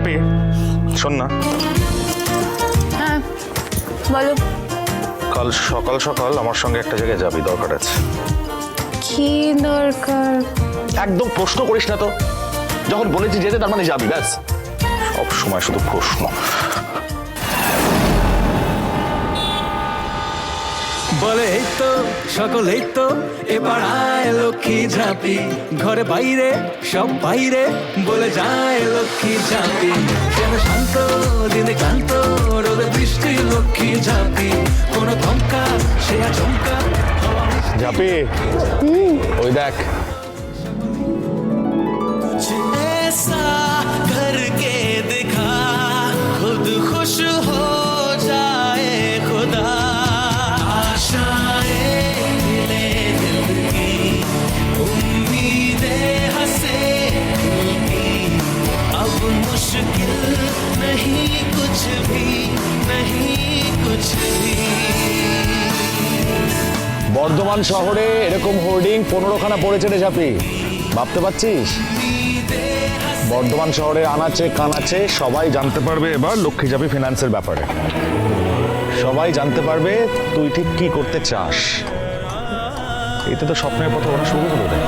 ঝাঁপি শোন না, হ্যাঁ বলো। কাল সকাল সকাল আমার সঙ্গে একটা জায়গায় যাবি, দরকার আছে। কি দরকার? একদম প্রশ্ন করিস না তো, যখন বলেছি যেতে তার মানে যাবি, ব্যাস। সব সময় শুধু প্রশ্ন। বলে এই তো সকলেই তো এবার আয় লক্ষ্মী ঝাঁপি, ঘরে বাইরে সব বাইরে বলে যায় লক্ষ্মী ঝাঁপি। যেন শান্ত দিনে ক্লান্ত রোদে বৃষ্টি লক্ষ্মী ঝাঁপি, কোনো থমকা সে আচমকা। ঝাঁপি ওই দেখ, ऐसा करके दिखा खुद खुश हो जाए खुदा, आशाएं मिले दिल की उम्मीदें हंसे दिल की, अब मुश्किल नहीं कुछ भी नहीं कुछ भी। বর্ধমান শহরে এরকম হোর্ডিং 15খানা পড়েছে রে ঝাঁপি, ভাবতে পারছিস? বর্ধমান শহরে আনাচে কানাচে সবাই জানতে পারবে এবার লক্ষ্মী ঝাঁপি ফিনান্সের ব্যাপারে। সবাই জানতে পারবে তুই ঠিক কি করতে চাস। এতে তো স্বপ্নের পথে ওরা শুরু হলো রে।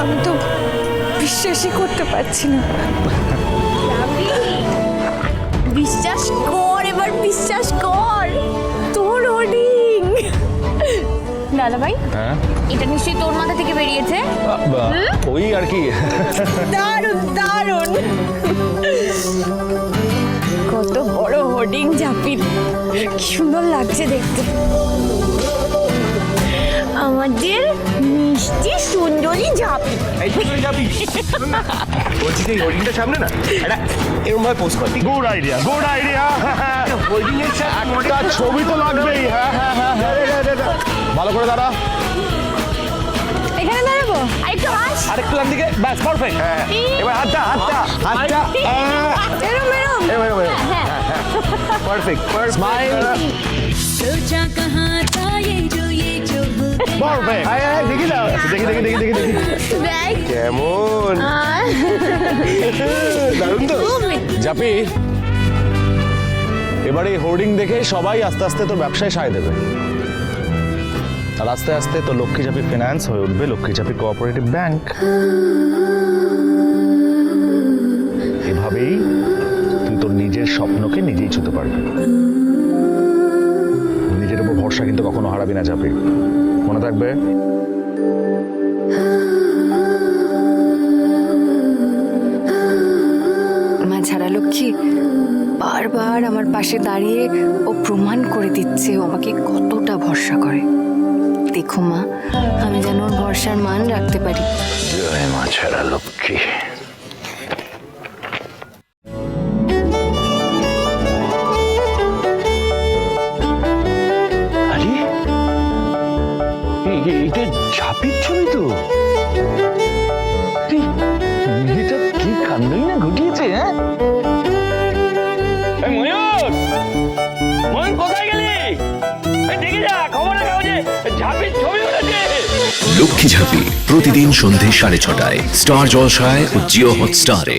আমি তো বিশ্বাসই করতে পারছি না। বিশ্বাস কর, এবার বিশ্বাস কর, তোর হোর্ডিং। দাদা ভাই, হ্যাঁ এটা নিশ্চয়ই তোর মাথা থেকে বেরিয়েছে। ওই আর কি। দারুণ দারুণ, কত বড় হোর্ডিং ঝাঁপির, কি সুন্দর লাগছে দেখতে। আমাদের মিষ্টি সুন্দরী ঝাঁপি। বলছি যে হোল্ডিংটা সামনে না এটা এরকম ভাবে পোস্ট করতি। Good idea, good idea. Holding এর সাথে একটা ছবি তো লাগবেই। হ্যাঁ হ্যাঁ হ্যাঁ, ভালো করে দাঁড়া। এখানে দাঁড়াবো, আরেকটু হাস। আরেকটু ডান দিকে, ব্যাস পারফেক্ট। এবার হাতটা হাতটা হাতটা এরম এরম। হ্যাঁ পারফেক্ট স্মাইল सोचा कहाँ था ये जो পারফেক্ট। দেখি না, দেখি দেখি দেখি দেখি দেখি দেখ কেমন দারুণ তো। ঝাঁপি, এবার এই হোর্ডিং দেখে সবাই আস্তে আস্তে তোর ব্যবসায় সায় দেবে, আর আস্তে আস্তে তো লক্ষ্মী ঝাঁপি ফিনান্স হয়ে উঠবে লক্ষ্মী ঝাঁপি কোঅপারেটিভ ব্যাংক। এভাবেই তুই তোর নিজের স্বপ্নকে নিজেই ছুঁতে পারবি। নিজের উপর ভরসা কিন্তু কখনো হারাবি না ঝাঁপি, মনে থাকবে। মা ছাড়া লক্ষ্মী বারবার আমার পাশে দাঁড়িয়ে ও প্রমাণ করে দিচ্ছে ও আমাকে কতটা ভরসা করে। দেখো মা, আমি যেন ওর ভরসার মান রাখতে পারি। জয় মা ছাড়া লক্ষ্মী। আরে এটা ঝাঁপির ছবি তো। এটা কি কাণ্ডই না ঘটিয়েছে। হ্যাঁ ময়ূর, ময়ূর কোথায় গেলি? দেখে যা খবরের কাগজে ঝাঁপির ছবি উঠেছে। লক্ষ্মী ঝাঁপি প্রতিদিন সন্ধে 6:30টায় স্টার জলসায় ও জিও হটস্টারে।